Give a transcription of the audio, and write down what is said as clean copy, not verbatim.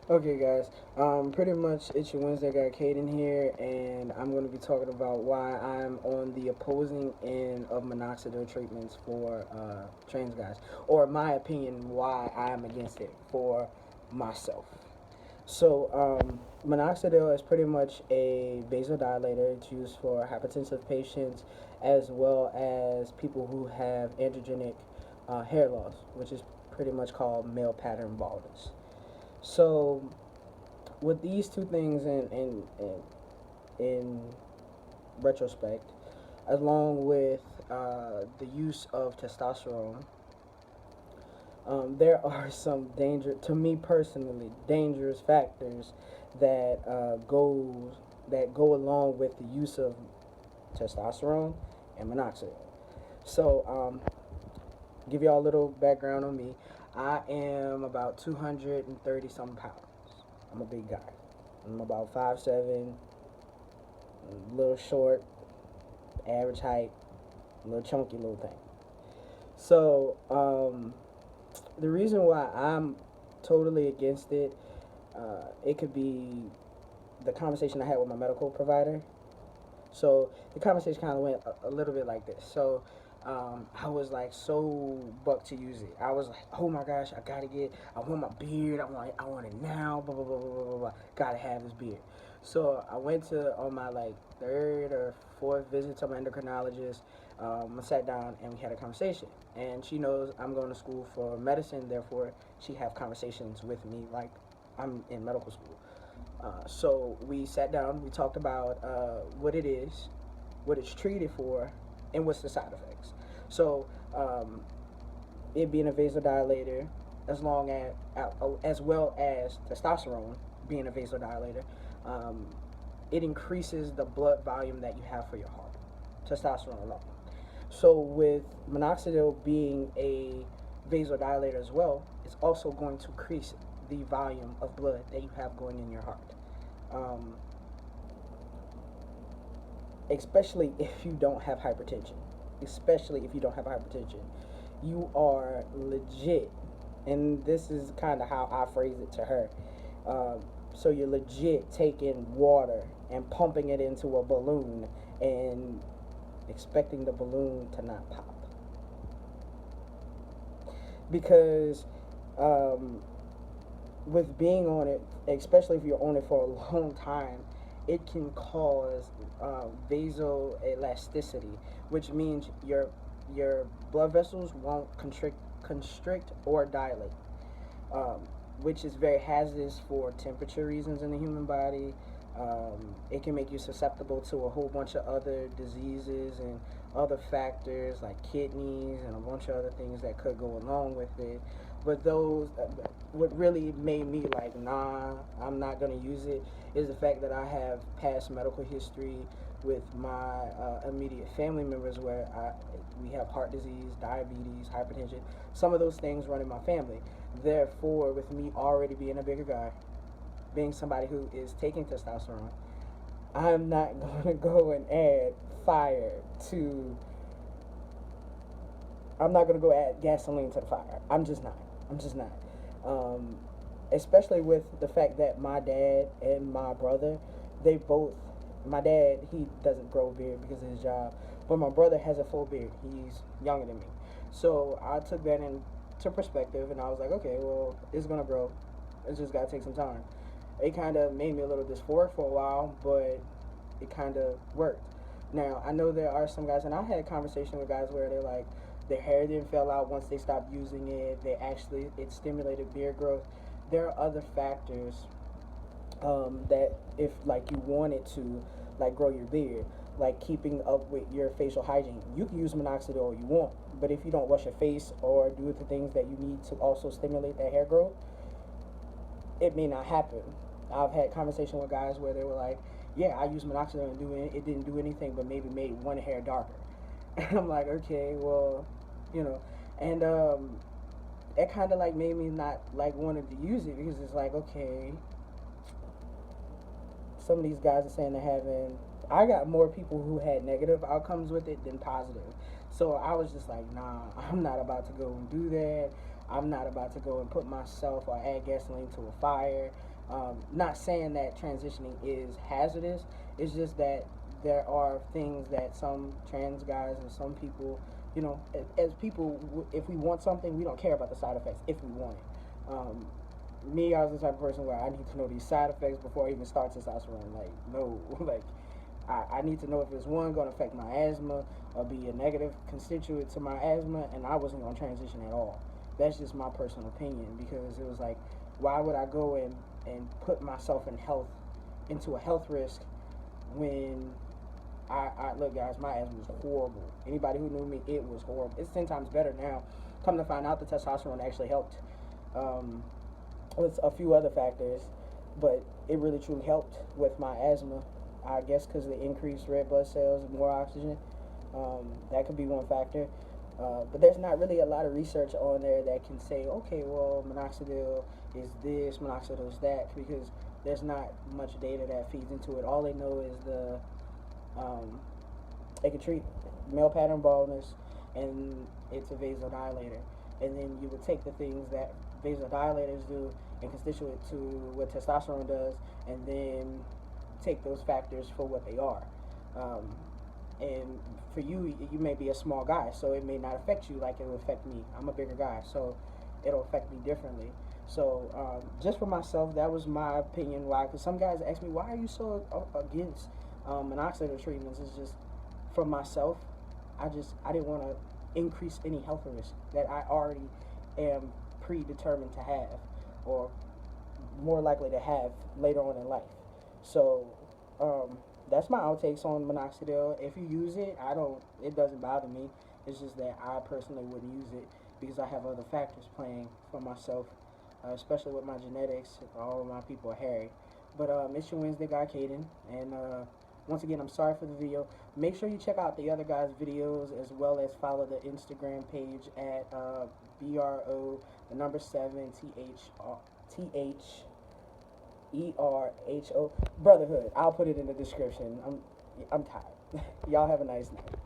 Okay, guys. Pretty much it's your Wednesday guy, Khaiden here, and I'm going to be talking about why I'm on the opposing end of minoxidil treatments for trans guys, or my opinion, why I'm against it for myself. So, minoxidil is pretty much a vasodilator. It's used for hypertensive patients as well as people who have androgenic hair loss, which is pretty much called male pattern baldness. So, with these two things in retrospect, along with the use of testosterone, there are some to me personally, dangerous factors that go along with the use of testosterone and minoxidil. So, give y'all a little background on me. I am about 230 some pounds. I'm a big guy. I'm about 5'7", a little short, average height, a little chunky little thing. So, the reason why I'm totally against it, it could be the conversation I had with my medical provider. So the conversation kind of went a little bit like this. So I was like so bucked to use it. I was like, oh my gosh, I want my beard. I want it now. Blah blah blah blah blah blah. Gotta have this beard. So I went to on my like third or fourth visit to my endocrinologist. I sat down and we had a conversation. And she knows I'm going to school for medicine. Therefore, she have conversations with me like I'm in medical school. So we sat down, we talked about what it is, what it's treated for, and what's the side effects. So it being a vasodilator, as well as testosterone being a vasodilator, um, it increases the blood volume that you have for your heart. Testosterone alone. So with minoxidil being a vasodilator as well, it's also going to increase the volume of blood that you have going in your heart. Um, Especially if you don't have hypertension. Especially if you don't have hypertension. You are legit, and this is kind of how I phrase it to her. So you're legit taking water and pumping it into a balloon and expecting the balloon to not pop. Because um, with being on it, especially if you're on it for a long time, it can cause vasoelasticity, which means your blood vessels won't constrict or dilate, um, which is very hazardous for temperature reasons in the human body. It can make you susceptible to a whole bunch of other diseases and other factors like kidneys and a bunch of other things that could go along with it. But what really made me like, nah, I'm not gonna use it, is the fact that I have past medical history with my immediate family members where we have heart disease, diabetes, hypertension. Some of those things run in my family. Therefore, with me already being a bigger guy, being somebody who is taking testosterone, I'm not going to go and add fire to. I'm not going to go add gasoline to the fire. I'm just not. I'm just not. Um, Especially with the fact that my dad and my brother, they both. My dad, he doesn't grow a beard because of his job, but my brother has a full beard. He's younger than me, so I took that into perspective, and I was like, okay, well, it's gonna grow. It's just gotta take some time. It kind of made me a little dysphoric for a while, but it kind of worked. Now, I know there are some guys, and I had conversations with guys where they're like, their hair didn't fall out once they stopped using it. It stimulated beard growth. There are other factors that if like you wanted to like grow your beard, like keeping up with your facial hygiene, you can use minoxidil all you want. But if you don't wash your face or do the things that you need to also stimulate that hair growth, it may not happen. I've had conversation with guys where they were like, "Yeah, I used minoxidil and it didn't do anything, but maybe made one hair darker." And I'm like, "Okay, well, you know," and it kind of like made me not like wanted to use it because it's like, okay, some of these guys are saying they're having. I got more people who had negative outcomes with it than positive. So I was just like, nah, I'm not about to go and do that. I'm not about to go and put myself or add gasoline to a fire. Not saying that transitioning is hazardous. It's just that there are things that some trans guys and some people, you know, as people, if we want something, we don't care about the side effects if we want it. Me, I was the type of person where I need to know these side effects before I even start testosterone. Like, no, like, I need to know if it's one going to affect my asthma or be a negative constituent to my asthma, and I wasn't going to transition at all. That's just my personal opinion, because it was like, why would I go and put myself into a health risk when I look, guys, my asthma was horrible. Anybody who knew me, it was horrible. It's 10 times better now. Come to find out, the testosterone actually helped with a few other factors, but it really truly helped with my asthma. I guess because of the increased red blood cells and more oxygen. That could be one factor. But there's not really a lot of research on there that can say, okay, well, minoxidil is this, minoxidil is that, because there's not much data that feeds into it. All they know is it can treat male pattern baldness, and it's a vasodilator. And then you would take the things that vasodilators do and constitute it to what testosterone does, and then take those factors for what they are. And for you, you may be a small guy, so it may not affect you like it will affect me. I'm a bigger guy, so it'll affect me differently. So just for myself, that was my opinion. Why? Because some guys ask me, why are you so against minoxidil treatments? It's just for myself. I didn't want to increase any health risk that I already am predetermined to have, or more likely to have later on in life. So that's my outtakes on minoxidil. If you use it, it doesn't bother me. It's just that I personally wouldn't use it because I have other factors playing for myself, especially with my genetics. All of my people are hairy. But it's your Wednesday guy, Khaiden, and once again, I'm sorry for the video. Make sure you check out the other guys' videos, as well as follow the Instagram page at BRO, the number 7, THERHO Brotherhood. I'll put it in the description. I'm tired. Y'all have a nice night.